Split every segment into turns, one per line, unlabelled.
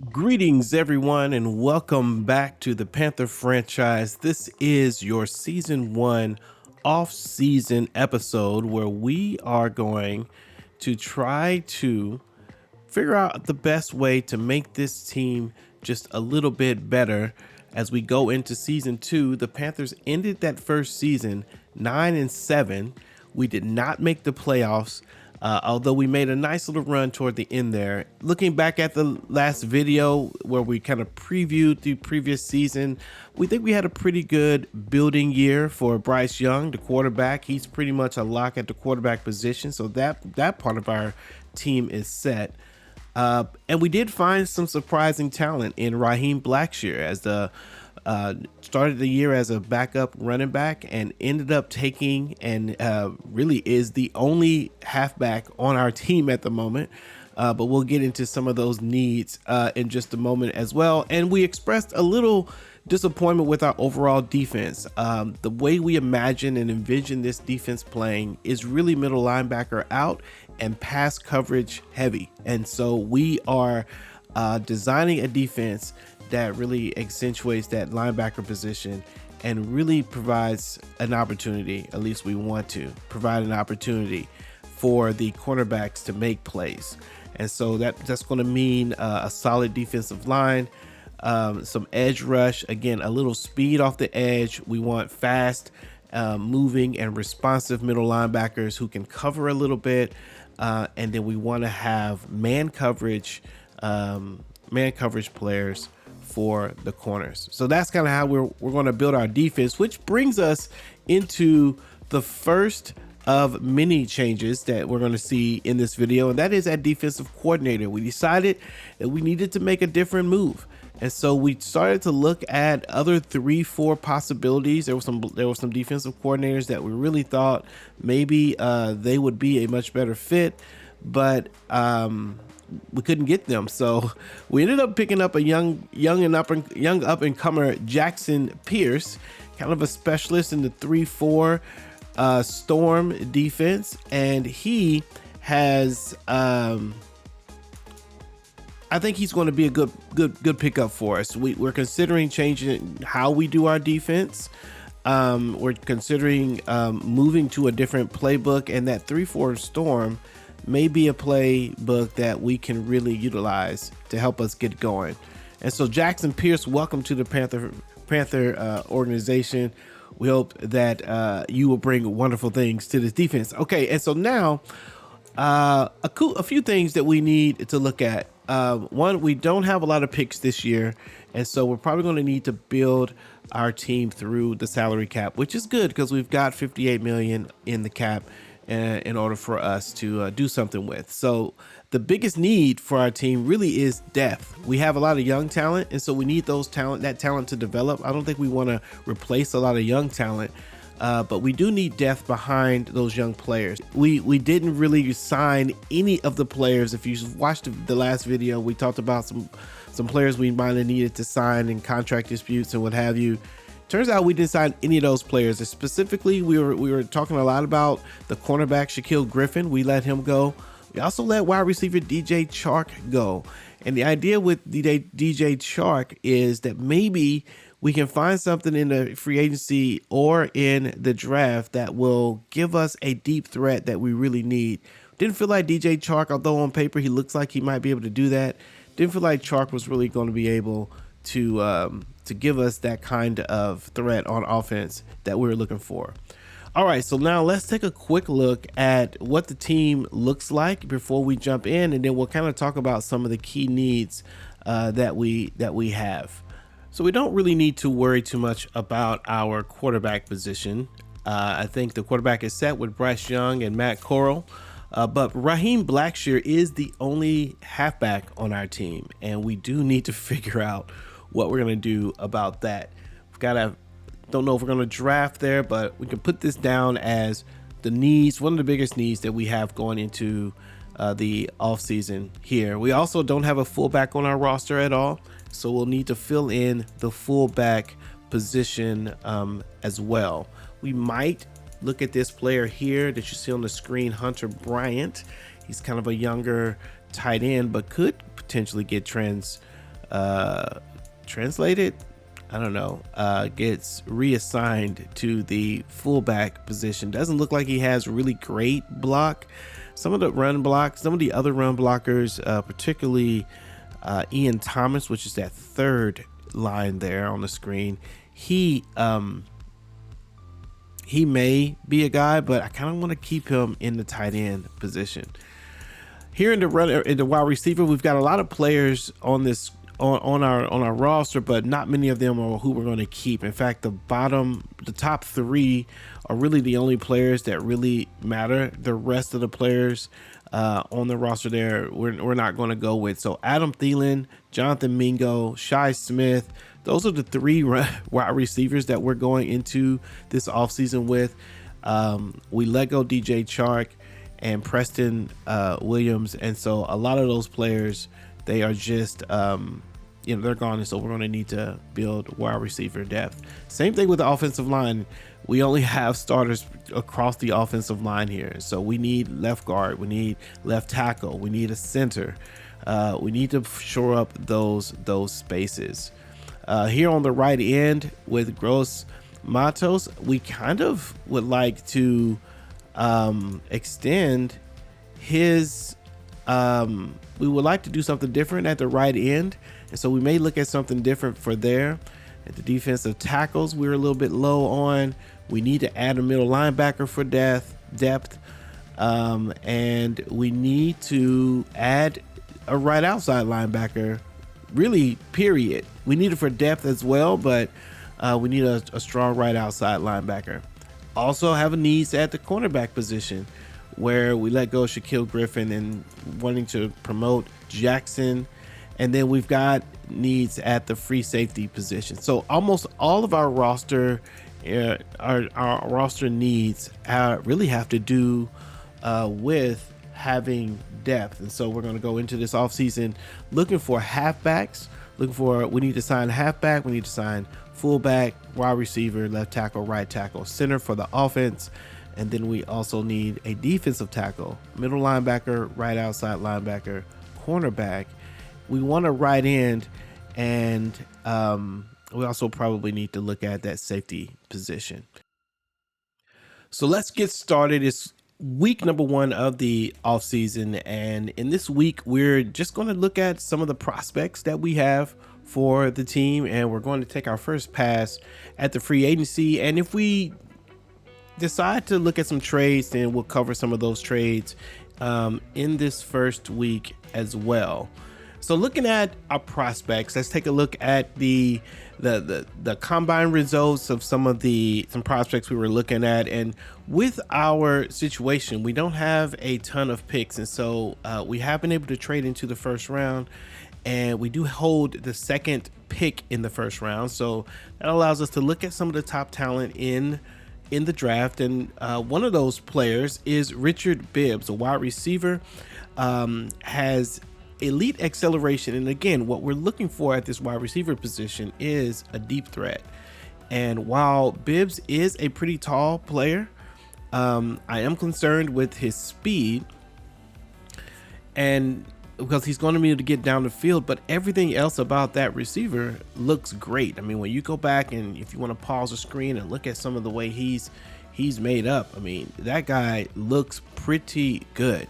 Greetings, everyone, and welcome back to the Panther franchise. This is your season one off-season episode where we are going to try to figure out the best way to make this team just a little bit better as we go into season two. The Panthers ended that first season 9-7. We did not make the playoffs. Although we made a nice little run toward the end there. Looking back at the last video where we kind of previewed the previous season, we think we had a pretty good building year for Bryce Young, the quarterback. He's pretty much a lock at the quarterback position, so that part of our team is set. And we did find some surprising talent in Raheem Blackshear as the started the year as a backup running back and ended up taking and really is the only halfback on our team at the moment. But we'll get into some of those needs in just a moment as well. And we expressed a little disappointment with our overall defense. The way we imagine and envision this defense playing is really middle linebacker out and pass coverage heavy. And so we are designing a defense that really accentuates that linebacker position and really provides an opportunity, at least we want to provide an opportunity for the cornerbacks to make plays. And so that's going to mean a solid defensive line, some edge rush, again, a little speed off the edge. We want fast, moving and responsive middle linebackers who can cover a little bit. And then we want to have man coverage players for the corners. So that's kind of how we're going to build our defense, which brings us into the first of many changes that we're going to see in this video, and that is at defensive coordinator. We decided that we needed to make a different move, and so we started to look at other 3-4 possibilities. There were some defensive coordinators that we really thought maybe they would be a much better fit, but we couldn't get them, so we ended up picking up a young up and comer, Jackson Pierce, kind of a specialist in the 3-4 storm defense, and he has I think he's going to be a good pickup for us. We're considering changing how we do our defense. We're considering moving to a different playbook, and that 3-4 storm may be a playbook that we can really utilize to help us get going. And so Jackson Pierce, welcome to the Panther organization. We hope that you will bring wonderful things to this defense. Okay, and so now a few things that we need to look at. One, we don't have a lot of picks this year, and so we're probably going to need to build our team through the salary cap, which is good because we've got $58 million in the cap in order for us to do something with. So the biggest need for our team really is depth. We have a lot of young talent, and so we need that talent to develop. I don't think we want to replace a lot of young talent, but we do need depth behind those young players. We didn't really sign any of the players. If you watched the last video, we talked about some players we might have needed to sign in contract disputes and what have you. Turns out we didn't sign any of those players. Specifically, we were talking a lot about the cornerback Shaquille Griffin. We let him go. We also let wide receiver DJ Chark go. And the idea with DJ Chark is that maybe we can find something in the free agency or in the draft that will give us a deep threat that we really need. Didn't feel like DJ Chark, although on paper he looks like he might be able to do that, didn't feel like Chark was really going to be able to give us that kind of threat on offense that we were looking for. All right, so now let's take a quick look at what the team looks like before we jump in, and then we'll kind of talk about some of the key needs that we have. So we don't really need to worry too much about our quarterback position. I think the quarterback is set with Bryce Young and Matt Corral. But Raheem Blackshear is the only halfback on our team, and we do need to figure out what we're going to do about that. Don't know if we're going to draft there, but we can put this down as the needs, one of the biggest needs that we have going into the offseason here. We also don't have a fullback on our roster at all, so we'll need to fill in the fullback position as well. We might look at this player here that you see on the screen, Hunter Bryant. He's kind of a younger tight end, but could potentially get translated, I don't know, gets reassigned to the fullback position. Doesn't look like he has really great block. Some of the run blocks, some of the other run blockers, particularly Ian Thomas, which is that third line there on the screen, he may be a guy, but I kind of want to keep him in the tight end position. Here in the wide receiver, we've got a lot of players on this on our roster, but not many of them are who we're going to keep. In fact, the top three are really the only players that really matter. The rest of the players on the roster there, we're not going to go with. So Adam Thielen, Jonathan Mingo, Shi Smith, those are the three wide receivers that we're going into this offseason with. We let go DJ Chark and Preston Williams, and so a lot of those players, they are just they're gone, and so we're going to need to build wide receiver depth. Same thing with the offensive line. We only have starters across the offensive line here, so we need left guard, we need left tackle, we need a center. We need to shore up those spaces. Here on the right end with Gross Matos, we kind of would like to extend his we would like to do something different at the right end, and so we may look at something different for there. At the defensive tackles, we're a little bit low on. We need to add a middle linebacker for depth, and we need to add a right outside linebacker, really, period. We need it for depth as well, but we need a strong right outside linebacker. Also have a needs at the cornerback position, where we let go of Shaquille Griffin and wanting to promote Jackson. And then we've got needs at the free safety position. So almost all of our roster, our roster needs really have to do with having depth. And so we're going to go into this offseason looking for halfbacks, we need to sign halfback, we need to sign fullback, wide receiver, left tackle, right tackle, center for the offense. And then we also need a defensive tackle, middle linebacker, right outside linebacker, cornerback. We want a right end, and we also probably need to look at that safety position. So let's get started. It's week number 1 of the offseason, and in this week, we're just going to look at some of the prospects that we have for the team, and we're going to take our first pass at the free agency. And if we decide to look at some trades, then we'll cover some of those trades in this first week as well. So looking at our prospects, let's take a look at the combine results of some prospects we were looking at. And with our situation, we don't have a ton of picks, and so we have been able to trade into the first round, and we do hold the second pick in the first round. So that allows us to look at some of the top talent in the draft, and one of those players is Richard Bibbs, a wide receiver, has elite acceleration. And again, what we're looking for at this wide receiver position is a deep threat. And while Bibbs is a pretty tall player, I am concerned with his speed, and because he's going to be able to get down the field, but everything else about that receiver looks great. I mean, when you go back and if you want to pause the screen and look at some of the way he's made up, I mean, that guy looks pretty good.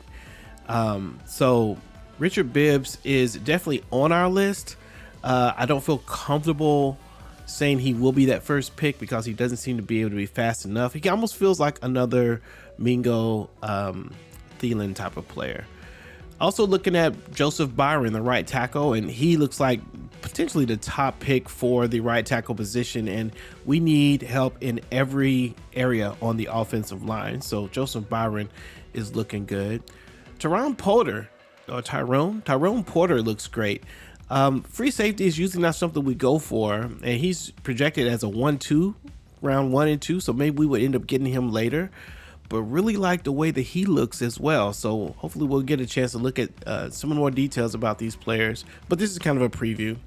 So Richard Bibbs is definitely on our list. I don't feel comfortable saying he will be that first pick because he doesn't seem to be able to be fast enough. He almost feels like another Mingo Thielen type of player. Also looking at Joseph Byron, the right tackle, and he looks like potentially the top pick for the right tackle position, and we need help in every area on the offensive line. So Joseph Byron is looking good. Tyrone Porter looks great. Free safety is usually not something we go for, and he's projected as a 1-2, round 1 and 2, so maybe we would end up getting him later. But really like the way that he looks as well. So hopefully we'll get a chance to look at some more details about these players. But this is kind of a preview.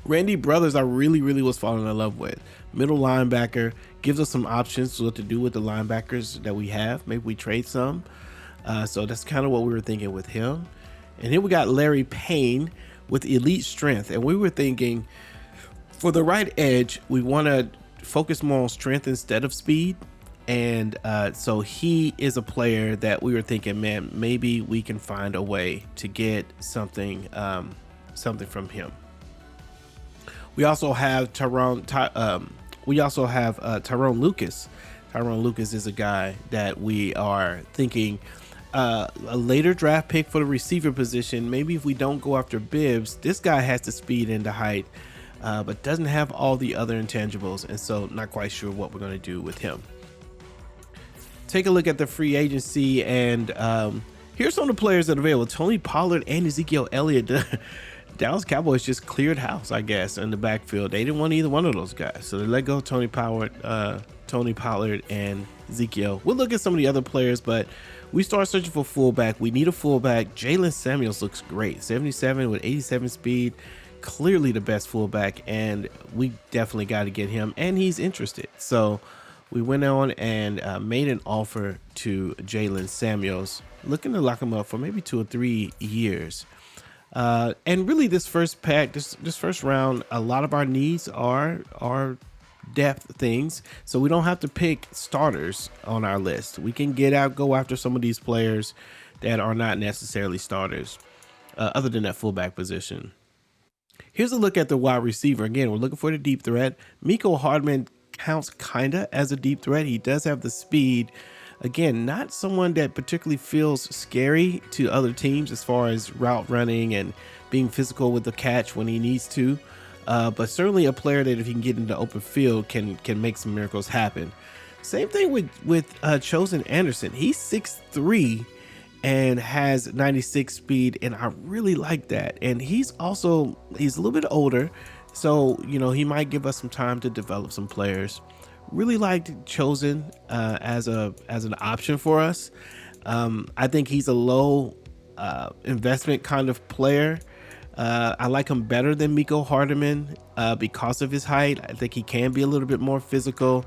Randy Brothers, I really was falling in love with. Middle linebacker, gives us some options to what to do with the linebackers that we have. Maybe we trade some. So that's kind of what we were thinking with him. And here we got Larry Payne, with elite strength. And we were thinking for the right edge, we want to focus more on strength instead of speed. And so he is a player that we were thinking, man, maybe we can find a way to get something from him. We also have Tyrone Lucas. Tyrone Lucas is a guy that we are thinking a later draft pick for the receiver position. Maybe if we don't go after Bibbs, this guy has the speed and the height, but doesn't have all the other intangibles, and so not quite sure what we're going to do with him. Take a look at the free agency, and here's some of the players that are available. Tony Pollard and Ezekiel Elliott. Dallas Cowboys just cleared house, I guess, in the backfield. They didn't want either one of those guys, so they let go of Tony Pollard and Ezekiel. We'll look at some of the other players, but we start searching for fullback. We need a fullback. Jalen Samuels looks great. 77 with 87 speed. Clearly the best fullback, and we definitely got to get him, and he's interested. So we went on and made an offer to Jalen Samuels, looking to lock him up for maybe 2 or 3 years. And really this first pack, this first round, a lot of our needs are depth things. So we don't have to pick starters on our list. We can go after some of these players that are not necessarily starters, other than that fullback position. Here's a look at the wide receiver. Again, we're looking for the deep threat. Mecole Hardman counts kinda as a deep threat. He does have the speed. Again, not someone that particularly feels scary to other teams as far as route running and being physical with the catch when he needs to, but certainly a player that if he can get into open field can make some miracles happen. Same thing with Chosen Anderson. He's 6'3" and has 96 speed, and I really like that. And he's a little bit older, so he might give us some time to develop some players. Really liked Chosen as an option for us. I think he's a low investment kind of player. I like him better than Mecole Hardman because of his height. I think he can be a little bit more physical.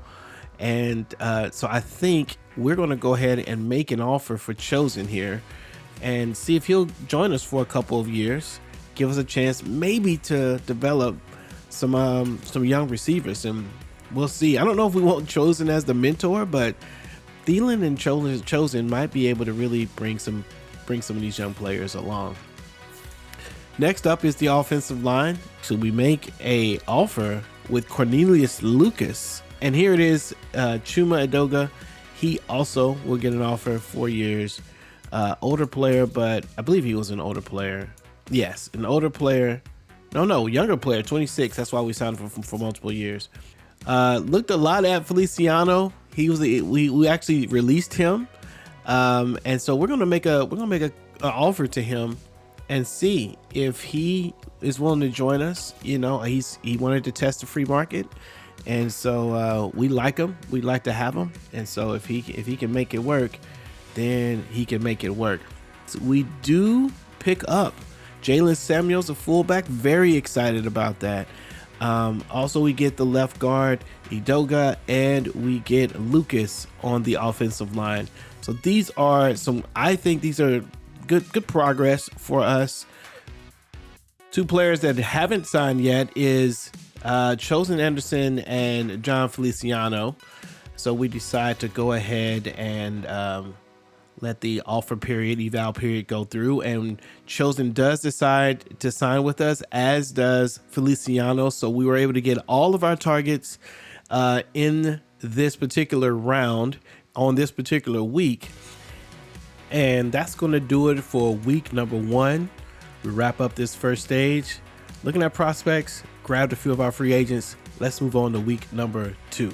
And so I think we're going to go ahead and make an offer for Chosen here and see if he'll join us for a couple of years, give us a chance maybe to develop some young receivers, and we'll see. I don't know if we want Chosen as the mentor, but Thielen and Chosen might be able to really bring some of these young players along. Next up is the offensive line. So we make a offer with Cornelius Lucas, and here it is, Chuma Edoga. He also will get an offer, 4 years. Older player, but I believe he was an older player. Yes, an older player. No, younger player, 26. That's why we signed him for multiple years. Looked a lot at Feliciano. We actually released him, and so we're gonna make an offer to him and see if he is willing to join us. He wanted to test the free market, and so we like him. We like to have him, and so if he can make it work, then he can make it work. So we do pick up Jalen Samuels, a fullback. Very excited about that. Also, we get the left guard Edoga, and we get Lucas on the offensive line. So these are I think these are good progress for us. Two players that haven't signed yet is Chosen Anderson and John Feliciano. So we decide to go ahead and let the offer period, eval period go through, and Chosen does decide to sign with us, as does Feliciano. So we were able to get all of our targets in this particular round on this particular week. And that's going to do it for week number 1. We wrap up this first stage. Looking at prospects, grabbed a few of our free agents. Let's move on to week number 2.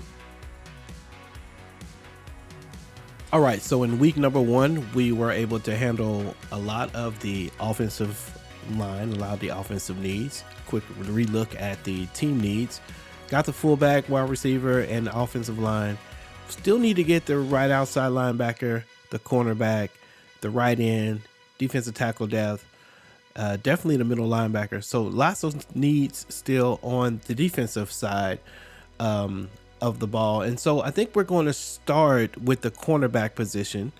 All right, so in week number 1, we were able to handle a lot of the offensive line, a lot of the offensive needs. Quick relook at the team needs. Got the fullback, wide receiver, and the offensive line. Still need to get the right outside linebacker, the cornerback, the right end, defensive tackle depth, definitely the middle linebacker. So lots of needs still on the defensive side of the ball. And so I think we're going to start with the cornerback position.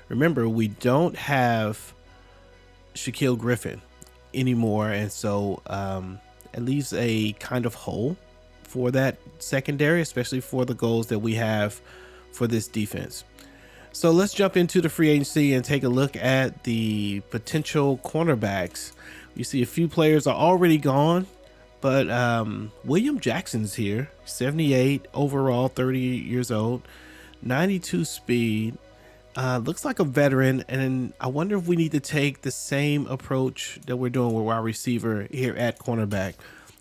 Remember, we don't have Shaquille Griffin. anymore, and so it leaves a kind of hole for that secondary, especially for the goals that we have for this defense. So let's jump into the free agency and take a look at the potential cornerbacks. You see a few players are already gone, but William Jackson's here, 78 overall, 30 years old, 92 speed. Looks like a veteran, and I wonder if we need to take the same approach that we're doing with wide receiver here at cornerback.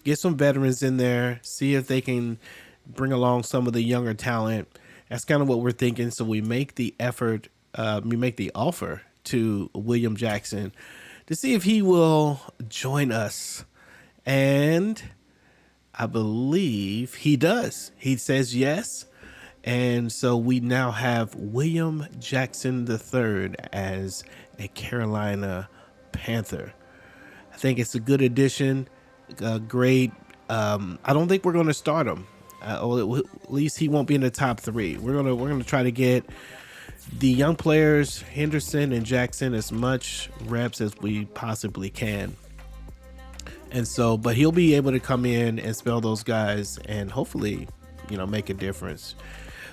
Get some veterans in there, see if they can bring along some of the younger talent. That's kind of what we're thinking. So we make the effort, we make the offer to William Jackson to see if he will join us. And I believe he does. He says yes. And so we now have William Jackson III as a Carolina Panther. I think it's a good addition. Great. I don't think we're going to start him. Or at least he won't be in the top 3. We're gonna try to get the young players, Henderson and Jackson, as much reps as we possibly can. And so, but he'll be able to come in and spell those guys and hopefully, make a difference.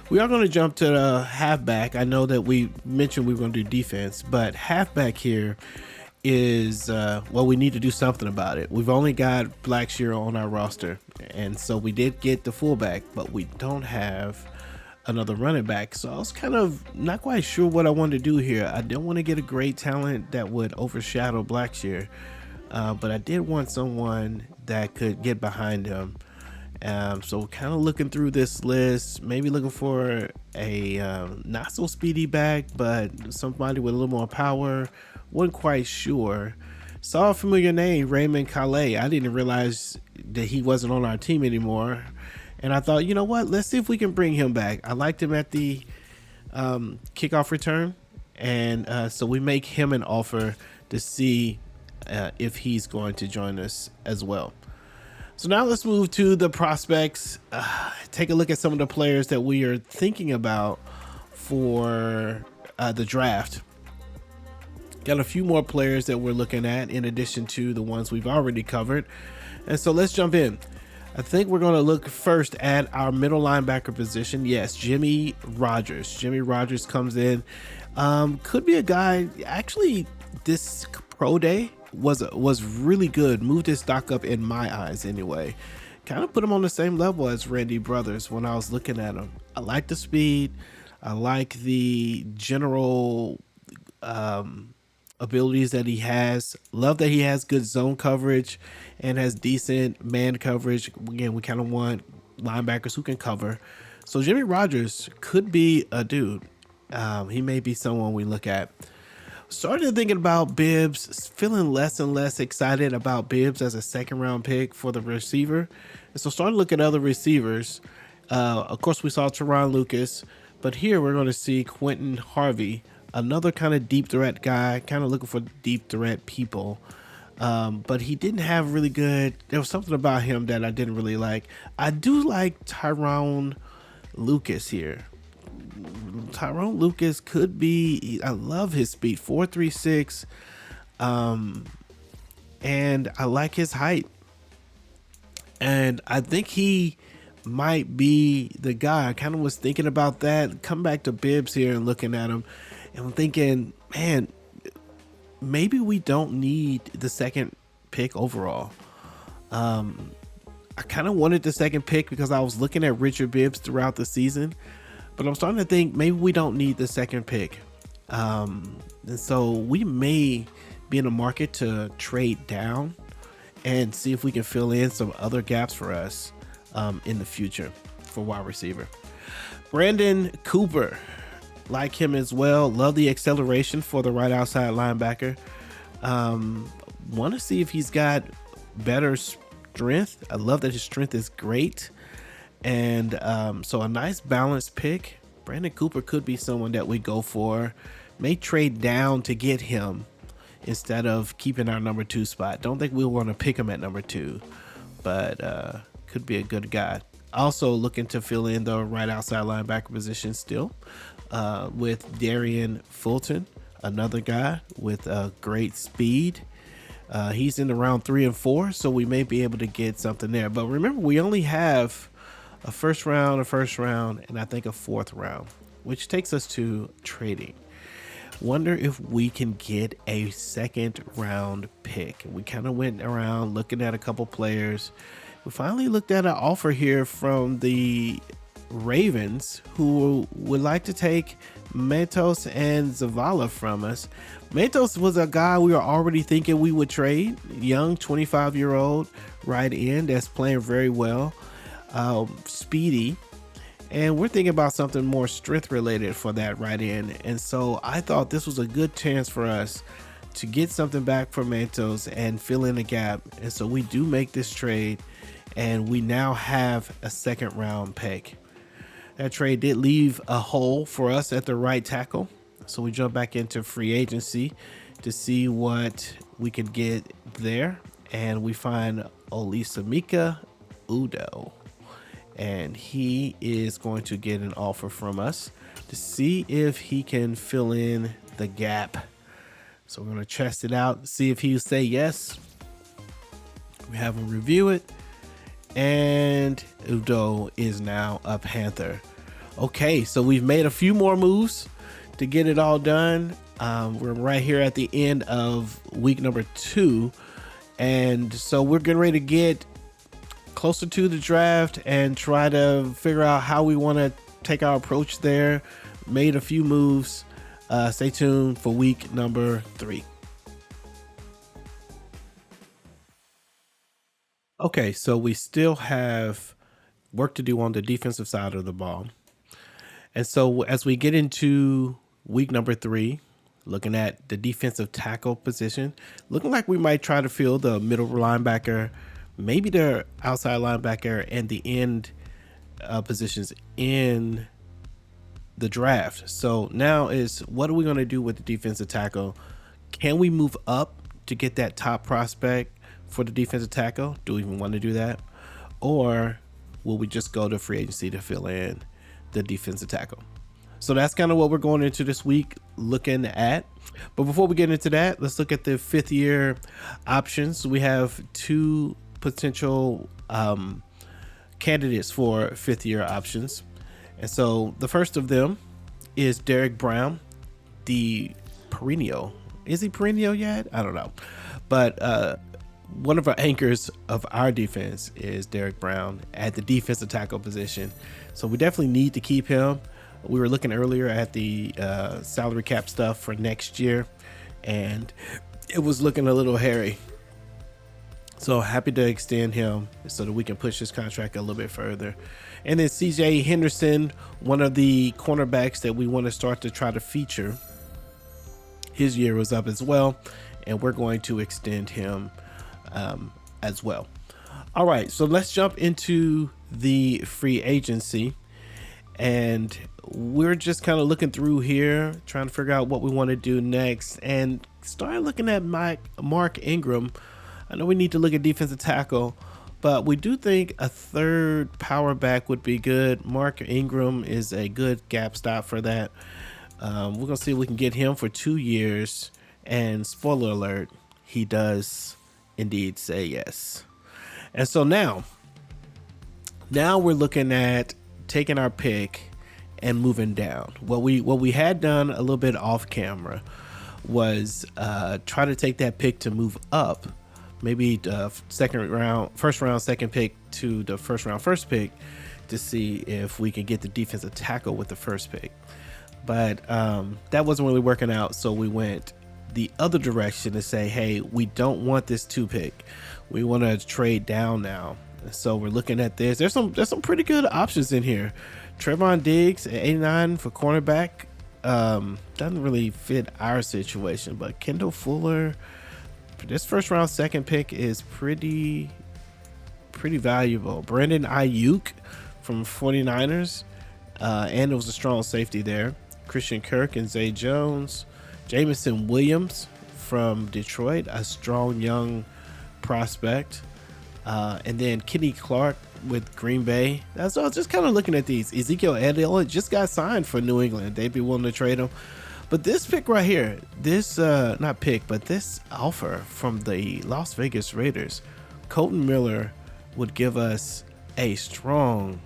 We are going to jump to the halfback. I know that we mentioned we were going to do defense, but halfback here is, we need to do something about it. We've only got Blackshear on our roster, and so we did get the fullback, but we don't have another running back. So I was kind of not quite sure what I wanted to do here. I didn't want to get a great talent that would overshadow Blackshear, but I did want someone that could get behind him. So kind of looking through this list, maybe looking for a not so speedy back, but somebody with a little more power. Wasn't quite sure. Saw a familiar name, Raymond Calais. I didn't realize that he wasn't on our team anymore. And I thought, you know what? Let's see if we can bring him back. I liked him at the kickoff return. And so we make him an offer to see if he's going to join us as well. So now let's move to the prospects. Take a look at some of the players that we are thinking about for the draft. Got a few more players that we're looking at in addition to the ones we've already covered. And so let's jump in. I think we're going to look first at our middle linebacker position. Yes, Jimmy Rogers. Jimmy Rogers comes in. Could be a guy, actually, this pro day was really good. Moved his stock up in my eyes anyway. Kind of put him on the same level as Randy Brothers when I was looking at him. I like the speed. I like the general abilities that he has. Love that he has good zone coverage and has decent man coverage. Again, we kind of want linebackers who can cover. So Jimmy Rogers could be a dude. He may be someone we look at. Started thinking about Bibbs, feeling less and less excited about Bibbs as a second round pick for the receiver. And so started looking at other receivers. Of course, we saw Teron Lucas, but here we're going to see Quentin Harvey, another kind of deep threat guy, kind of looking for deep threat people. But he didn't have really good, there was something about him that I didn't really like. I do like Tyrone Lucas here. Tyrone Lucas could be, I love his speed, 4.36, and I like his height, and I think he might be the guy. I kind of was thinking about that. Come back to Bibbs here and looking at him, and I'm thinking, man, maybe we don't need the second pick overall. I kind of wanted the second pick because I was looking at Richard Bibbs throughout the season. But I'm starting to think maybe we don't need the second pick. And so we may be in a market to trade down and see if we can fill in some other gaps for us in the future for wide receiver. Brandon Cooper, like him as well. Love the acceleration for the right outside linebacker. Want to see if he's got better strength. I love that his strength is great. And so a nice balanced pick. Brandon Cooper could be someone that we go for. May trade down to get him instead of keeping our number 2 spot. Don't think we'll want to pick him at number 2, but could be a good guy. Also looking to fill in the right outside linebacker position still with Darian Fulton, another guy with great speed. He's in around 3 and 4, so we may be able to get something there. But remember, we only have a first round, and I think a fourth round, which takes us to trading. Wonder if we can get a second round pick. We kind of went around looking at a couple players. We finally looked at an offer here from the Ravens, who would like to take Matos and Zavala from us. Matos was a guy we were already thinking we would trade. Young 25-year-old right end that's playing very well, speedy. And we're thinking about something more strength related for that right end. And so I thought this was a good chance for us to get something back for Matos and fill in the gap. And so we do make this trade, and we now have a second round pick. That trade did leave a hole for us at the right tackle. So we jump back into free agency to see what we could get there. And we find Olisamika Udo. And he is going to get an offer from us to see if he can fill in the gap. So we're going to test it out, see if he'll say yes. We have him review it. And Udo is now a Panther. Okay, so we've made a few more moves to get it all done. We're right here at the end of week number 2. And so we're getting ready to get closer to the draft and try to figure out how we want to take our approach there. Made a few moves. Stay tuned for week number 3. Okay, so we still have work to do on the defensive side of the ball. And so as we get into week number 3, looking at the defensive tackle position, looking like we might try to fill the middle linebacker, maybe the outside linebacker, and the end positions in the draft. So now is, what are we going to do with the defensive tackle? Can we move up to get that top prospect for the defensive tackle? Do we even want to do that? Or will we just go to free agency to fill in the defensive tackle? So that's kind of what we're going into this week looking at. But before we get into that, let's look at the 5th year options. We have 2 potential candidates for 5th year options. And so the first of them is Derek Brown, the perennial. Is he perennial yet? I don't know. But one of our anchors of our defense is Derek Brown at the defensive tackle position. So we definitely need to keep him. We were looking earlier at the salary cap stuff for next year, and it was looking a little hairy. So happy to extend him so that we can push his contract a little bit further. And then CJ Henderson, one of the cornerbacks that we want to start to try to feature. His year was up as well, and we're going to extend him as well. All right, so let's jump into the free agency. And we're just kind of looking through here, trying to figure out what we want to do next, and start looking at Mark Ingram. I know we need to look at defensive tackle, but we do think a third power back would be good. Mark Ingram is a good gap stop for that. We're going to see if we can get him for 2 years. And spoiler alert, he does indeed say yes. And so now we're looking at taking our pick and moving down. What we had done a little bit off camera was try to take that pick to move up, maybe the first round second pick to the first round first pick, to see if we can get the defensive tackle with the first pick. But that wasn't really working out, so we went the other direction to say, hey, we don't want this 2 pick. We want to trade down now. So we're looking at this. There's some pretty good options in here. Trevon Diggs at 89 for cornerback. Doesn't really fit our situation, but Kendall Fuller, this first round second pick is pretty valuable. Brandon Ayuk from 49ers, and it was a strong safety there. Christian Kirk and Zay Jones. Jamison Williams from Detroit, a strong young prospect. And then Kenny Clark with Green Bay. So I was just kind of looking at these. Ezekiel Elliott just got signed for New England. They'd be willing to trade him. But this pick right here, this not pick, but this offer from the Las Vegas Raiders, Colton Miller would give us a strong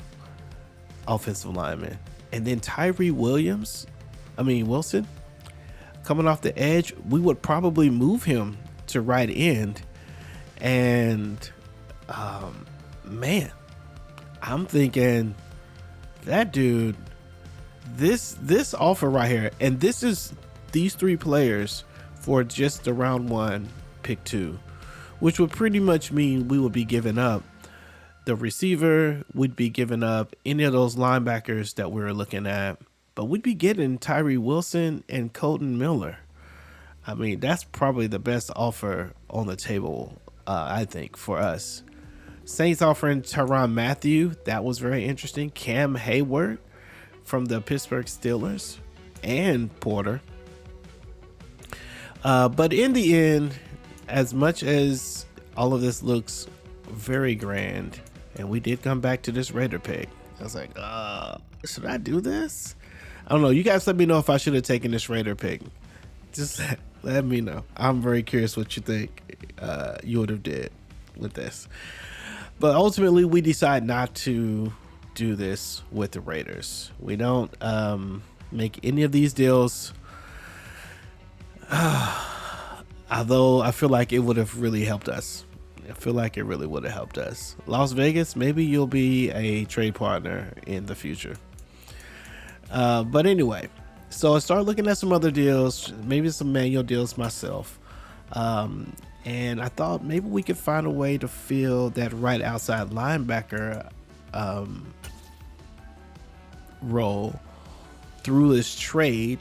offensive lineman. And then Tyree Wilson, coming off the edge, we would probably move him to right end. And man, I'm thinking that dude, this offer right here, and this is these three players for just the round 1 pick 2, which would pretty much mean we would be giving up the receiver, we'd be giving up any of those linebackers that we were looking at, but we'd be getting Tyree Wilson and Colton Miller. I mean, that's probably the best offer on the table, I think, for us. Saints offering Tyrann Mathieu. That was very interesting. Cam Hayward from the Pittsburgh Steelers and Porter. But in the end, as much as all of this looks very grand, and we did come back to this Raider pick, I was like, should I do this? I don't know. You guys let me know if I should have taken this Raider pick. Just let me know. I'm very curious what you think you would have did with this. But ultimately, we decide not to do this with the Raiders. We don't make any of these deals. Although I feel like it would have really helped us. I feel like it really would have helped us. Las Vegas, maybe you'll be a trade partner in the future. But anyway, so I started looking at some other deals, maybe some manual deals myself. And I thought maybe we could find a way to fill that right outside linebacker role through this trade,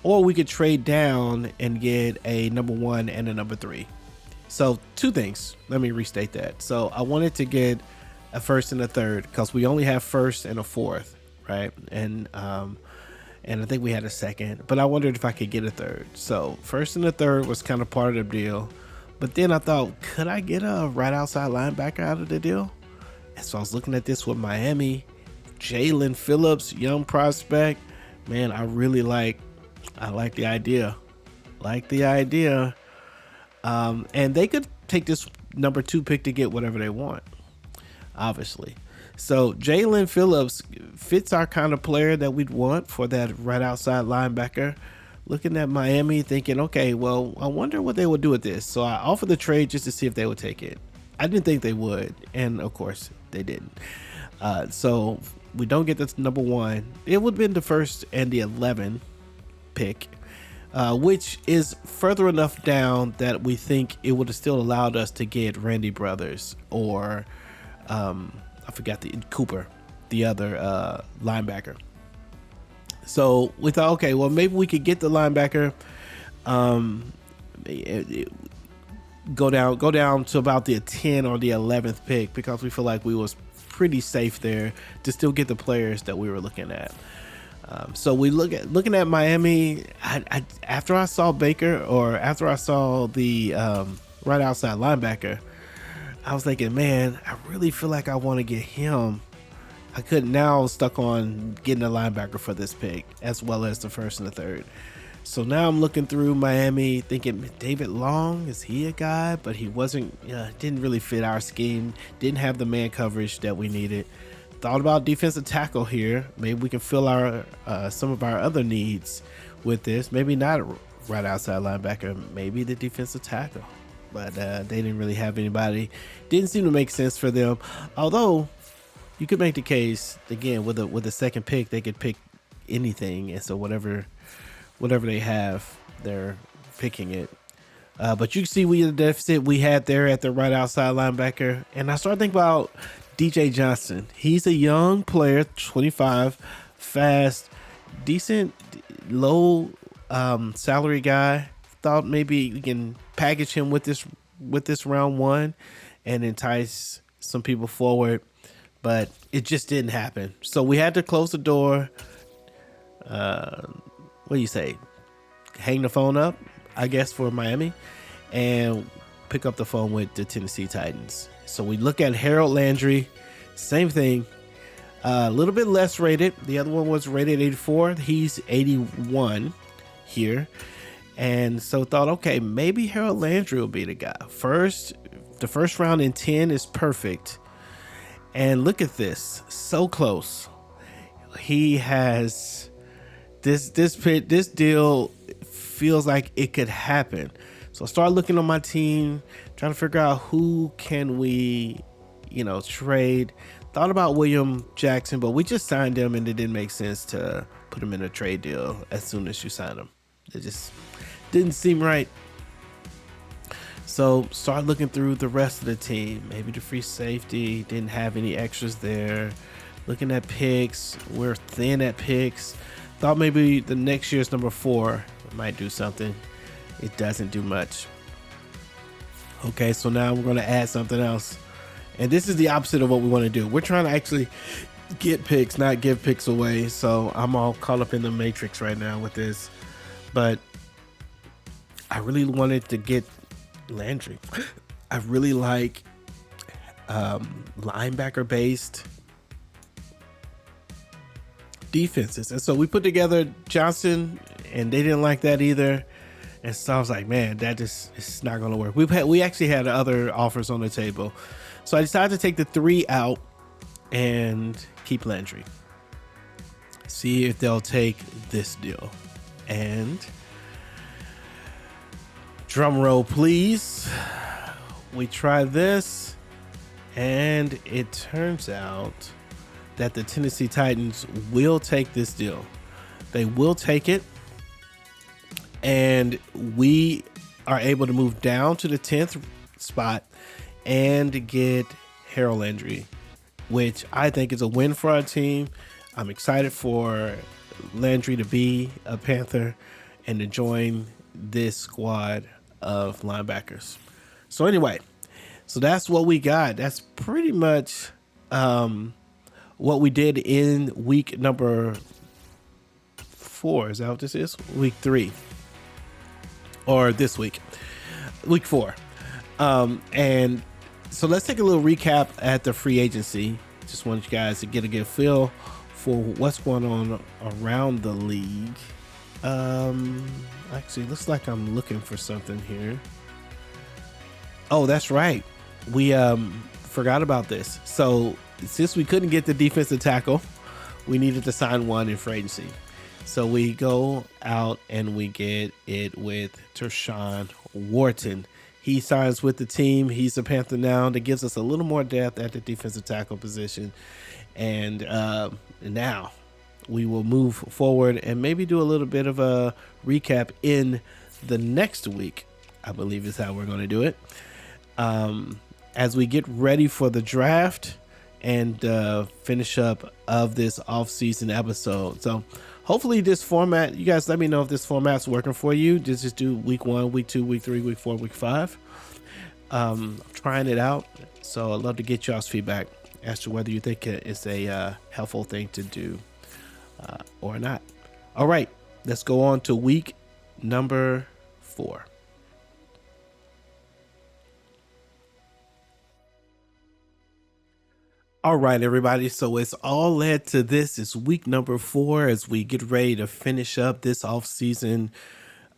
or we could trade down and get a number 1 and a number 3. So 2 things. Let me restate that. So I wanted to get a first and a third because we only have first and a fourth, right? And I think we had a second, but I wondered if I could get a third. So first and a third was kind of part of the deal. But then I thought, could I get a right outside linebacker out of the deal? And so I was looking at this with Miami. Jalen Phillips, young prospect. Man, I like the idea. And they could take this number 2 pick to get whatever they want, obviously. So Jalen Phillips fits our kind of player that we'd want for that right outside linebacker. Looking at Miami, thinking, okay, well, I wonder what they would do with this. So I offered the trade just to see if they would take it. I didn't think they would, and of course they didn't. So we don't get this number 1. It would have been the first and the 11th pick, which is further enough down that we think it would have still allowed us to get Randy Brothers or I forgot Cooper, the other linebacker. So we thought, okay, well, maybe we could get the linebacker, go down to about the 10 or the 11th pick because we feel like we was pretty safe there to still get the players that we were looking at. So we looking at Miami. After I saw Baker, or after I saw the right outside linebacker, I was thinking, man, I really feel like I want to get him. I couldn't. Now I was stuck on getting a linebacker for this pick, as well as the first and the third. So now I'm looking through Miami, thinking David Long, is he a guy? But he wasn't. Didn't really fit our scheme. Didn't have the man coverage that we needed. Thought about defensive tackle here. Maybe we can fill our some of our other needs with this. Maybe not right outside linebacker. Maybe the defensive tackle. But they didn't really have anybody. Didn't seem to make sense for them. Although you could make the case again with the second pick, they could pick anything, and so whatever they have, they're picking it. But you can see the deficit we had there at the right outside linebacker, and I started thinking about DJ Johnson. He's a young player, 25, fast, decent, low salary guy. Thought maybe we can package him with this round 1 and entice some people forward, but it just didn't happen. So we had to close the door. What do you say? Hang the phone up, I guess, for Miami, and pick up the phone with the Tennessee Titans. So we look at Harold Landry, same thing, a little bit less rated. The other one was rated 84. He's 81. here. And so thought, okay, maybe Harold Landry will be the guy. The first round in 10 is perfect. And look at this, so close. He has this deal feels like it could happen. So I started looking on my team, trying to figure out who can we, trade. Thought about William Jackson, but we just signed him and it didn't make sense to put him in a trade deal as soon as you sign him. It just didn't seem right. So start looking through the rest of the team. Maybe the free safety didn't have any extras there. Looking at picks, we're thin at picks. Thought maybe the next year's number 4 might do something. It doesn't do much. Okay, so now we're going to add something else. And this is the opposite of what we want to do. We're trying to actually get picks, not give picks away. So I'm all caught up in the matrix right now with this. But I really wanted to get Landry. I really like linebacker based defenses. And so we put together Johnson and they didn't like that either. And so I was like, man, that just it's not going to work. We actually had other offers on the table. So I decided to take the 3 out and keep Landry. See if they'll take this deal. And drum roll, please. We try this, and it turns out that the Tennessee Titans will take this deal. They will take it, and we are able to move down to the 10th spot and get Harold Landry, which I think is a win for our team. I'm excited for Landry to be a Panther and to join this squad of linebackers. So anyway, so that's what we got. That's pretty much what we did in week number 4. Is that what this is? Week 3. Or this week. Week 4. And so let's take a little recap at the free agency. Just want you guys to get a good feel for what's going on around the league. Actually, looks like I'm looking for something here. Oh, that's right. We forgot about this. So since we couldn't get the defensive tackle, we needed to sign one in free agency. So we go out and we get it with Tershawn Wharton. He signs with the team. He's a Panther now. That gives us a little more depth at the defensive tackle position. And now we will move forward and maybe do a little bit of a recap in the next week, I believe is how we're going to do it. As we get ready for the draft and finish up of this off-season episode. So hopefully this format, you guys let me know if this format's working for you. Just do week 1, week 2, week 3, week 4, week 5. I'm trying it out. So I'd love to get y'all's feedback as to whether you think it's a helpful thing to do or not. All right, let's go on to week number 4. All right, everybody. So it's all led to this. It's week number 4 as we get ready to finish up this off-season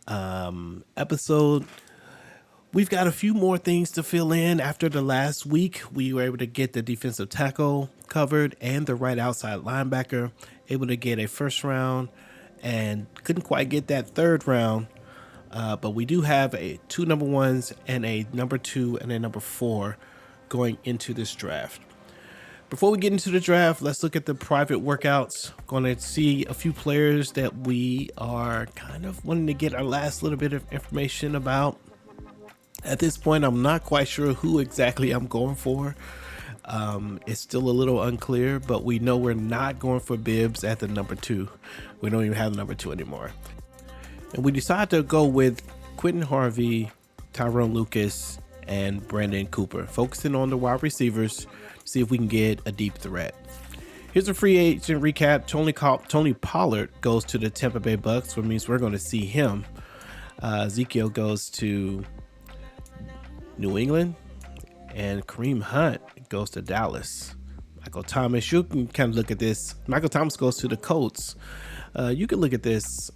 episode. We've got a few more things to fill in. After the last week, we were able to get the defensive tackle covered and the right outside linebacker, able to get a first round and couldn't quite get that third round. But we do have 2 number 1s and a number 2 and a number 4 going into this draft. Before we get into the draft, let's look at the private workouts. Going to see a few players that we are kind of wanting to get our last little bit of information about. At this point, I'm not quite sure who exactly I'm going for. It's still a little unclear, but we know we're not going for Bibbs at the number 2. We don't even have the number 2 anymore. And we decided to go with Quentin Harvey, Tyrone Lucas, and Brandon Cooper, focusing on the wide receivers, see if we can get a deep threat. Here's a free agent recap. Tony Pollard goes to the Tampa Bay Bucks, which means we're going to see him. Ezekiel goes to New England, and Kareem Hunt goes to Dallas. Michael Thomas, you can kind of look at this. Michael Thomas goes to the Colts. You can look at this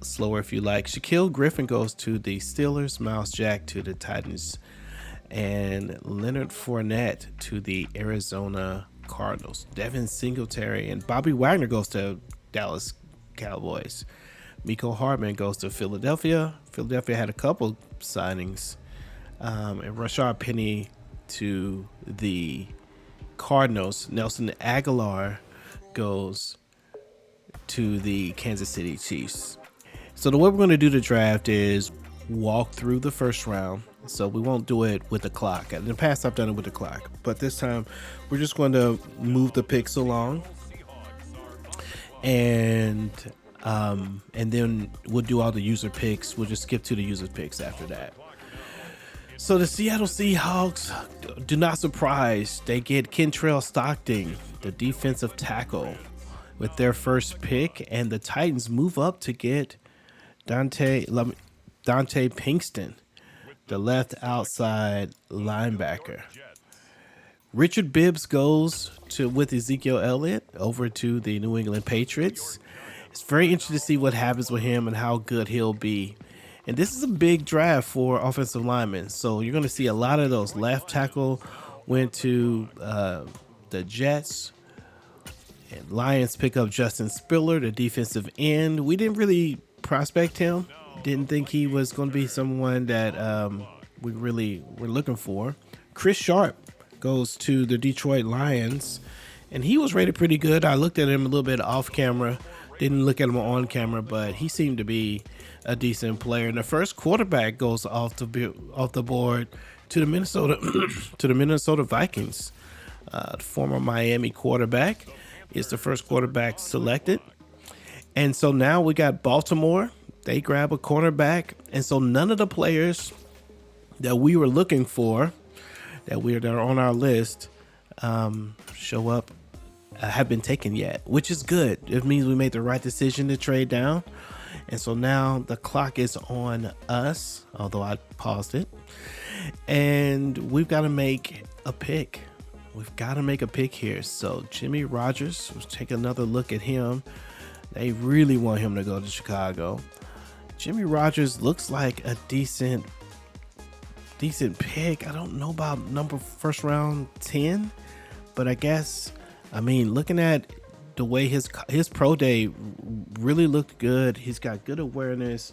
slower if you like. Shaquille Griffin goes to the Steelers. Miles Jack to the Titans. And Leonard Fournette to the Arizona Cardinals. Devin Singletary and Bobby Wagner goes to Dallas Cowboys. Miko Hardman goes to Philadelphia. Philadelphia had a couple signings. And Rashard Penny to the Cardinals. Nelson Aguilar goes to the Kansas City Chiefs. So the way we're going to do the draft is walk through the first round. So we won't do it with the clock. In the past, I've done it with the clock, but this time we're just going to move the picks along, and then we'll do all the user picks. We'll just skip to the user picks after that. So the Seattle Seahawks, do not surprise, they get Kentrell Stockton, the defensive tackle, with their first pick, and the Titans move up to get Dante Pinkston, the left outside linebacker. Richard Bibbs goes with Ezekiel Elliott over to the New England Patriots. It's very interesting to see what happens with him and how good he'll be. And this is a big draft for offensive linemen. So you're going to see a lot of those. Left tackle went to the Jets. And Lions pick up Justin Spiller, the defensive end. We didn't really prospect him. Didn't think he was going to be someone that we really were looking for. Chris Sharp goes to the Detroit Lions, and he was rated pretty good. I looked at him a little bit off camera. Didn't look at him on camera, but he seemed to be a decent player. And the first quarterback goes off the board to the Minnesota Vikings. Former Miami quarterback is the first quarterback selected. And so now we got Baltimore. They grab a cornerback. And so none of the players that we were looking for, that are on our list, show up, have been taken yet, which is good. It means we made the right decision to trade down. And so now the clock is on us, although I paused it. And we've got to make a pick. We've got to make a pick here. So Jimmy Rogers, let's take another look at him. They really want him to go to Chicago. Jimmy Rogers looks like a decent pick. I don't know about first round 10, but I guess, looking at the way his pro day really looked good. He's got good awareness.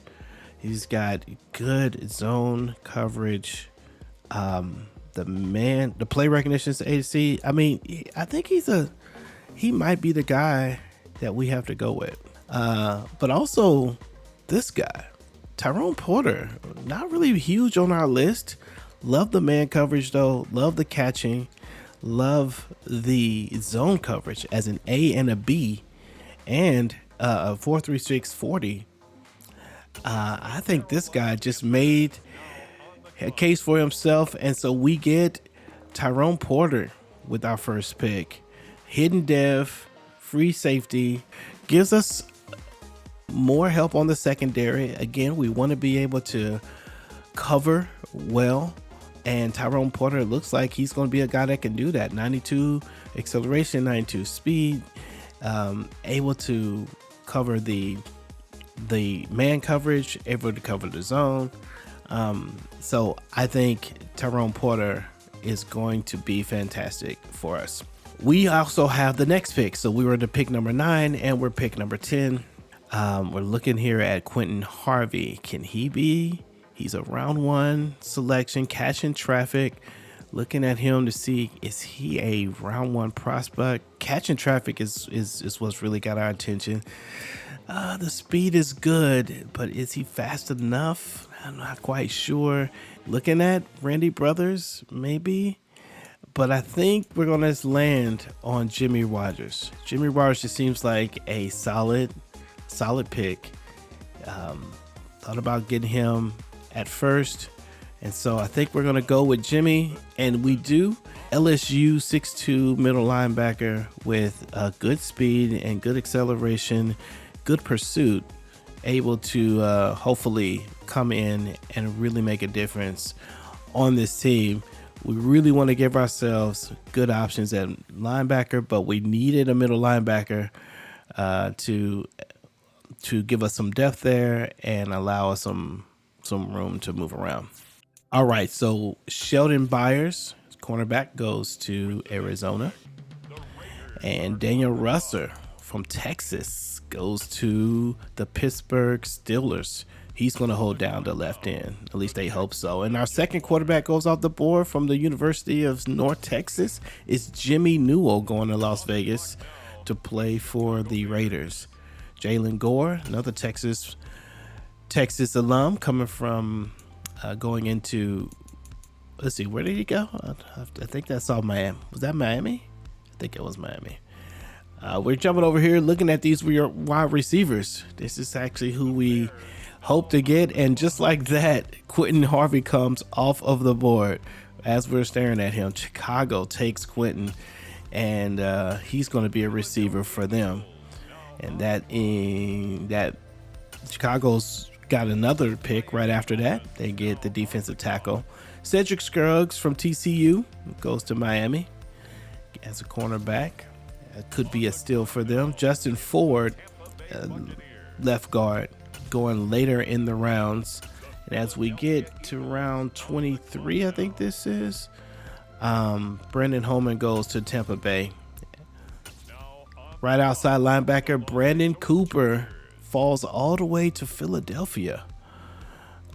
He's got good zone coverage. The play recognition is AC. I think he might be the guy that we have to go with. But also this guy, Tyrone Porter, not really huge on our list. Love the man coverage though. Love the catching. Love the zone coverage as an A and a B, and a 4.36 40. I think this guy just made a case for himself, and so we get Tyrone Porter with our first pick. Hidden dev, free safety, gives us more help on the secondary. Again, we want to be able to cover well. And Tyrone Porter looks like he's going to be a guy that can do that. 92 acceleration, 92 speed, able to cover the man coverage, able to cover the zone. So I think Tyrone Porter is going to be fantastic for us. We also have the next pick. So we were to pick number 9 and we're pick number 10. We're looking here at Quentin Harvey. Can he be? He's a round 1 selection, catching traffic. Looking at him to see, is he a round 1 prospect? Catching traffic is what's really got our attention. The speed is good, but is he fast enough? I'm not quite sure. Looking at Randy Brothers, maybe. But I think we're going to land on Jimmy Rogers. Jimmy Rogers just seems like a solid pick. Thought about getting him at first, and so I think we're gonna go with Jimmy, and we do. LSU 6'2" middle linebacker with good speed and good acceleration, good pursuit, able to hopefully come in and really make a difference on this team. We really want to give ourselves good options at linebacker, but we needed a middle linebacker to give us some depth there and allow us some room to move around. All right, so Sheldon Byers, cornerback, goes to Arizona, and Daniel Russer from Texas goes to the Pittsburgh Steelers. He's going to hold down the left end. At least they hope so. And our second quarterback goes off the board from the University of North Texas. It's Jimmy Newell going to Las Vegas to play for the Raiders. Jalen Gore, another Texas alum, coming from going into, let's see, where did he go? I think that's all Miami. Was that Miami? I think it was Miami. We're jumping over here looking at these wide receivers. This is actually who we hope to get. And just like that, Quentin Harvey comes off of the board. As we're staring at him, Chicago takes Quentin, and he's going to be a receiver for them. And that Chicago's got another pick right after that. They get the defensive tackle. Cedric Scruggs from TCU goes to Miami as a cornerback. Could be a steal for them. Justin Ford, left guard, going later in the rounds. And as we get to round 23, I think this is, Brendan Holman goes to Tampa Bay. Right outside linebacker, Brandon Cooper falls all the way to Philadelphia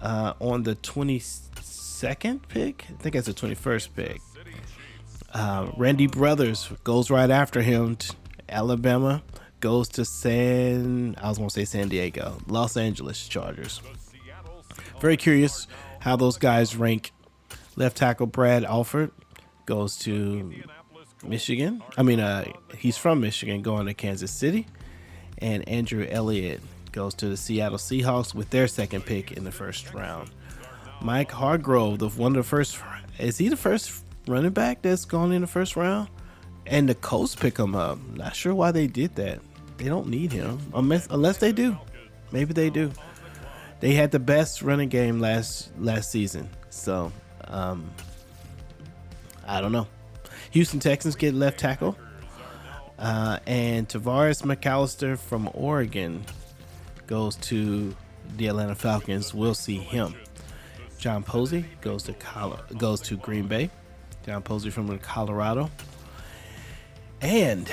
on the 22nd pick. I think that's the 21st pick. Randy Brothers goes right after him. Alabama goes to San Diego, Los Angeles Chargers. Very curious how those guys rank. Left tackle Brad Alford goes to Michigan. He's from Michigan, going to Kansas City. And Andrew Elliott goes to the Seattle Seahawks with their second pick in the first round. Mike Hargrove, is he the first running back that's gone in the first round? And the Colts pick him up. Not sure why they did that. They don't need him unless they do. Maybe they do. They had the best running game last season. So I don't know. Houston Texans get left tackle. And Tavares McAllister from Oregon goes to the Atlanta Falcons. We'll see him. John Posey goes to Green Bay. John Posey from Colorado. And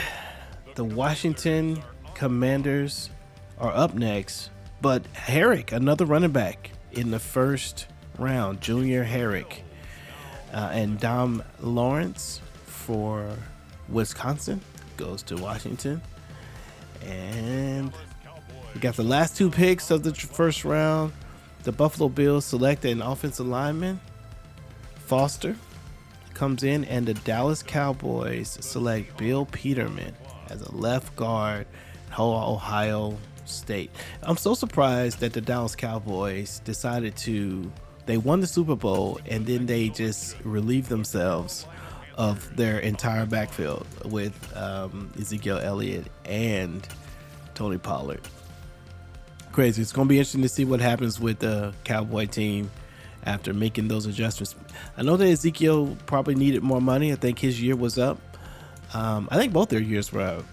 the Washington Commanders are up next. But Herrick, another running back in the first round, Junior Herrick. And Dom Lawrence for Wisconsin goes to Washington. And we got the last two picks of the first round. The Buffalo Bills select an offensive lineman. Foster comes in, and the Dallas Cowboys select Bill Peterman as a left guard, Ohio State. I'm so surprised that the Dallas Cowboys decided they won the Super Bowl and then they just relieved themselves of their entire backfield with Ezekiel Elliott and Tony Pollard. Crazy. It's going to be interesting to see what happens with the Cowboy team after making those adjustments. I know that Ezekiel probably needed more money. I think his year was up. I think both their years were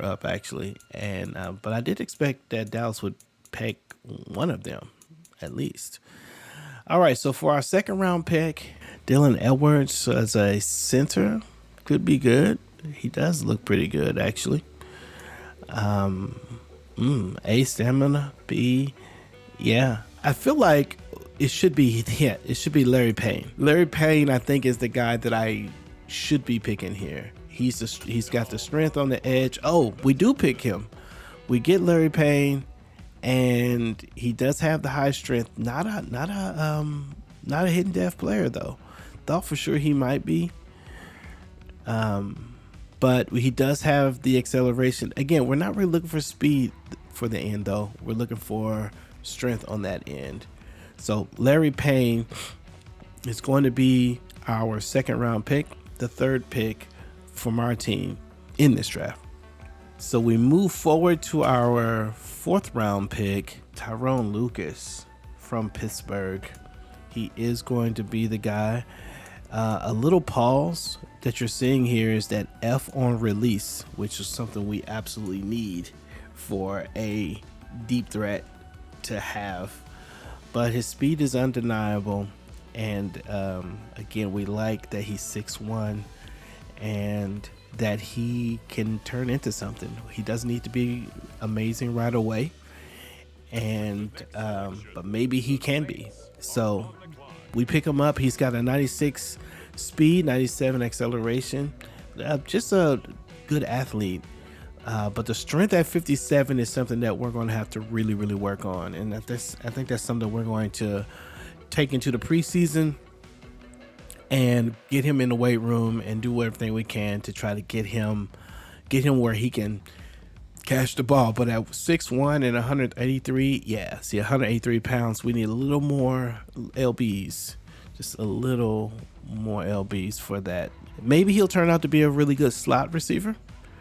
up actually. And but I did expect that Dallas would pick one of them at least. All right, so for our second round pick, Dylan Edwards as a center could be good. He does look pretty good actually. A, stamina. B, yeah. I feel like it should be hit. It should be Larry Payne. Larry Payne, I think, is the guy that I should be picking here. He's got the strength on the edge. Oh, we do pick him. We get Larry Payne, and he does have the high strength. Not a hidden deaf player though. Thought for sure he might be. But he does have the acceleration. Again, we're not really looking for speed for the end though. We're looking for strength on that end. So Larry Payne is going to be our second round pick, the third pick from our team in this draft. So we move forward to our fourth round pick, Tyrone Lucas from Pittsburgh. He is going to be the guy. A little pause that you're seeing here is that F on release, which is something we absolutely need for a deep threat to have. But his speed is undeniable. And again, we like that he's 6'1", and that he can turn into something. He doesn't need to be amazing right away, and but maybe he can be. So we pick him up. He's got a 96 speed, 97 acceleration, just a good athlete. But the strength at 57 is something that we're going to have to really, really work on, and I think that's something we're going to take into the preseason and get him in the weight room and do everything we can to try to get him where he can catch the ball. But at 6'1" and 183, 183 pounds, we need a little more LBs, just a little more LBs for that. Maybe he'll turn out to be a really good slot receiver,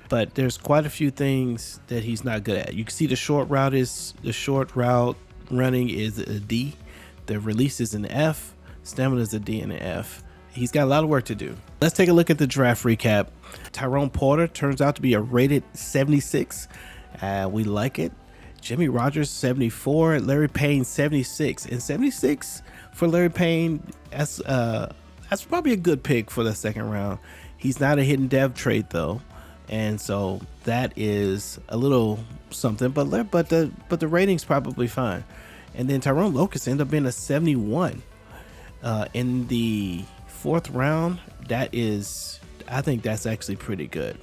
but there's quite a few things that he's not good at. You can see the short route running is a D, the release is an F, stamina is a D and an F. He's got a lot of work to do. Let's take a look at the draft recap. Tyrone Porter turns out to be a rated 76. We like it. Jimmy Rogers, 74. Larry Payne, 76. And 76 for Larry Payne, that's probably a good pick for the second round. He's not a hidden dev trait though, and so that is a little something. But the rating's probably fine. And then Tyrone Locust ended up being a 71 in the fourth round. I think that's actually pretty good.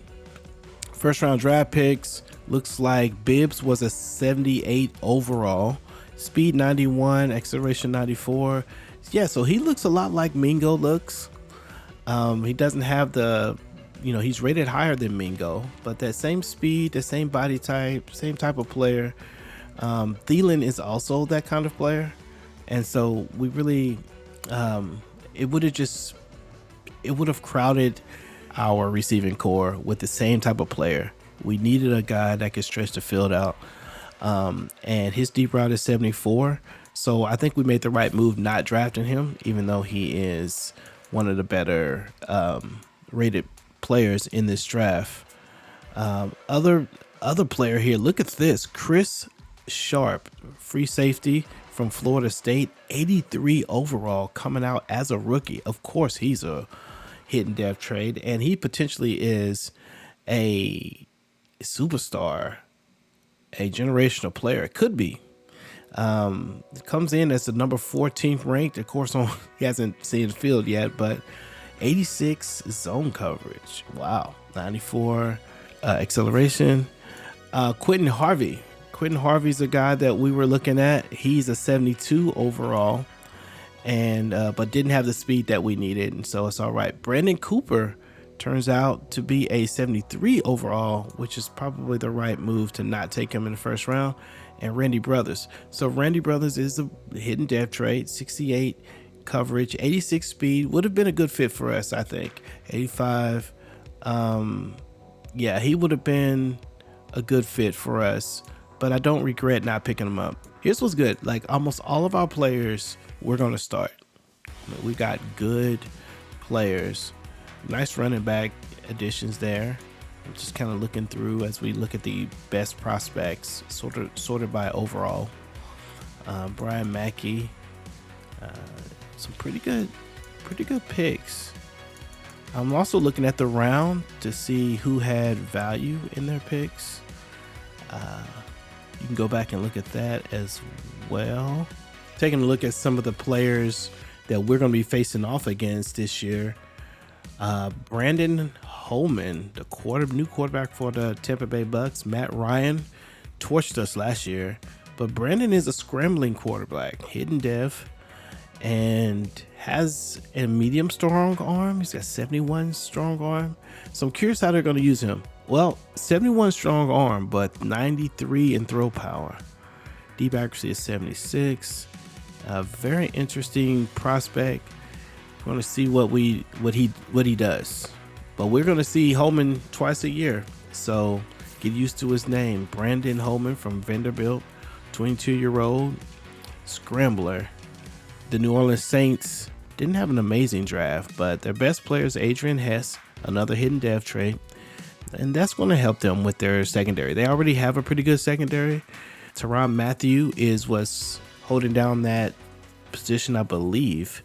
First round draft picks, looks like Bibbs was a 78 overall, speed 91, acceleration 94. Yeah, so he looks a lot like Mingo looks. He doesn't have he's rated higher than Mingo, but that same speed, the same body type, same type of player. Thielen is also that kind of player, and so we really it would have crowded our receiving core with the same type of player. We needed a guy that could stretch the field out, and his deep route is 74. So I think we made the right move not drafting him, even though he is one of the better rated players in this draft. Other player here, look at this, Chris Sharp, free safety from Florida State, 83 overall, coming out as a rookie. Of course, he's a hidden dev trade, and he potentially is a superstar, a generational player. It could be. Comes in as the number 14th ranked. Of course, he hasn't seen the field yet, but 86 zone coverage. Wow. 94 acceleration. Quentin Harvey's a guy that we were looking at. He's a 72 overall, and but didn't have the speed that we needed, and so it's all right. Brandon Cooper turns out to be a 73 overall, which is probably the right move to not take him in the first round. And Randy Brothers. So Randy Brothers is a hidden dev trade, 68 coverage, 86 speed. Would have been a good fit for us, I think. 85. He would have been a good fit for us, but I don't regret not picking him up. Here's what's good. Like almost all of our players, we're going to start. We got good players. Nice running back additions there. I'm just kind of looking through as we look at the best prospects, sorted by overall. Brian Mackey, some pretty good picks. I'm also looking at the round to see who had value in their picks. You can go back and look at that as well. Taking a look at some of the players that we're going to be facing off against this year. Brandon Holman, the new quarterback for the Tampa Bay Bucks. Matt Ryan torched us last year, but Brandon is a scrambling quarterback, hidden dev, and has a medium strong arm. He's got 71 strong arm. So I'm curious how they're going to use him. Well, 71 strong arm, but 93 in throw power. Deep accuracy is 76. Very interesting prospect. We're going to see what he does. But we're going to see Holman twice a year. So get used to his name. Brandon Holman from Vanderbilt, 22-year-old scrambler. The New Orleans Saints didn't have an amazing draft, but their best player is Adrian Hess, another hidden dev trait, and that's going to help them with their secondary. They already have a pretty good secondary. Tyrann Mathieu is what's holding down that position, I believe,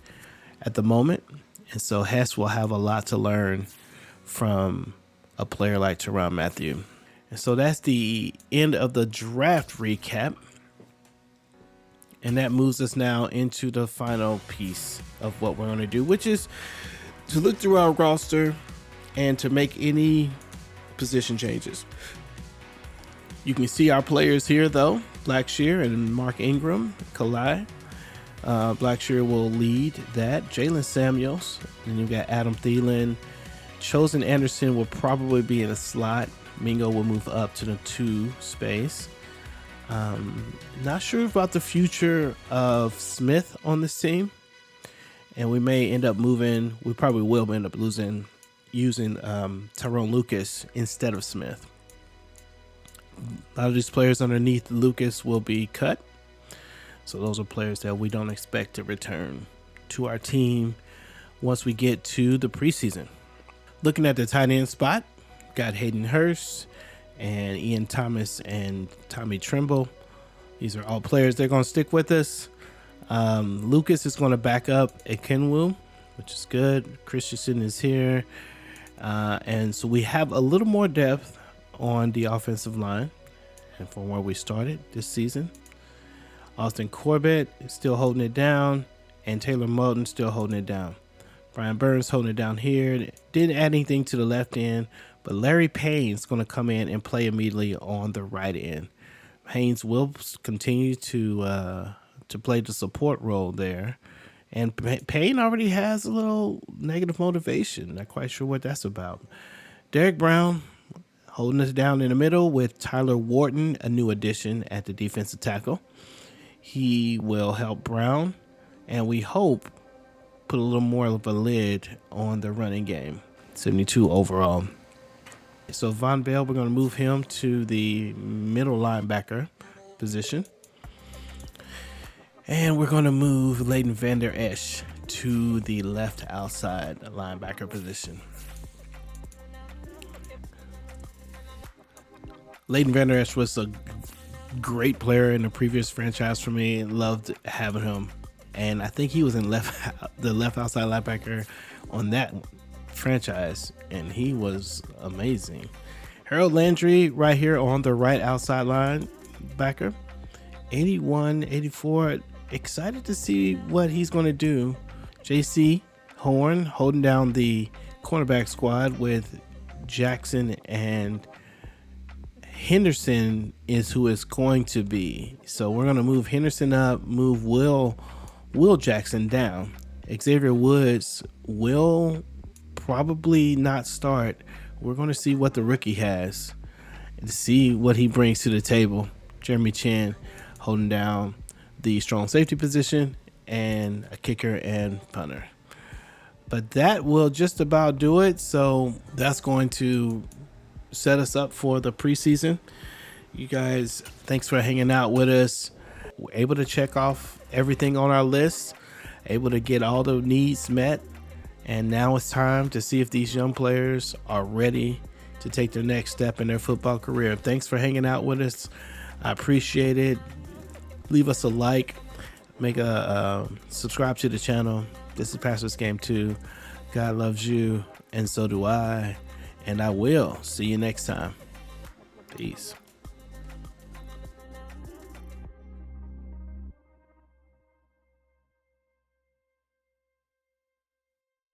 at the moment, and so Hess will have a lot to learn from a player like Tyrann Mathieu. And so that's the end of the draft recap. And that moves us now into the final piece of what we're going to do, which is to look through our roster and to make any position changes. You can see our players here, though. Blackshear and Mark Ingram, Kalai. Blackshear will lead that. Jalen Samuels. Then you've got Adam Thielen. Chosen Anderson will probably be in a slot. Mingo will move up to the 2 space. Not sure about the future of Smith on this team. And we may end up moving, we probably will end up using Tyrone Lucas instead of Smith. A lot of these players underneath Lucas will be cut. So those are players that we don't expect to return to our team once we get to the preseason. Looking at the tight end spot, got Hayden Hurst and Ian Thomas and Tommy Tremble. These are all players that are going to stick with us. Lucas is going to back up Ekenwu, which is good. Christensen is here. And so we have a little more depth on the offensive line and from where we started this season. Austin Corbett is still holding it down, and Taylor Moton still holding it down. Brian Burns holding it down here. Didn't add anything to the left end, but Larry Payne's going to come in and play immediately on the right end. Haynes will continue to play the support role there. And Payne already has a little negative motivation. Not quite sure what that's about. Derek Brown holding us down in the middle with Tyler Wharton, a new addition at the defensive tackle. He will help Brown, and we hope put a little more of a lid on the running game. 72 overall. So Von Bell, we're going to move him to the middle linebacker position. And we're going to move Leighton Vander Esch to the left outside linebacker position. Leighton Vander Esch was a great player in the previous franchise for me. Loved having him. And I think he was in the left outside linebacker on that franchise, and he was amazing. Harold Landry right here on the right outside linebacker. 81, 84. Excited to see what he's going to do. JC Horn holding down the cornerback squad with Jackson, and Henderson is who it's going to be. So we're going to move Henderson up, move Will Jackson down. Xavier Woods will probably not start. We're going to see what the rookie has and see what he brings to the table. Jeremy Chin holding down the strong safety position and a kicker and punter. But that will just about do it. So that's going to set us up for the preseason. You guys, thanks for hanging out with us. We're able to check off everything on our list, able to get all the needs met. And now it's time to see if these young players are ready to take their next step in their football career. Thanks for hanging out with us. I appreciate it. Leave us a like. Make a subscribe to the channel. This is Pastor's Game 2. God loves you, and so do I. And I will see you next time. Peace.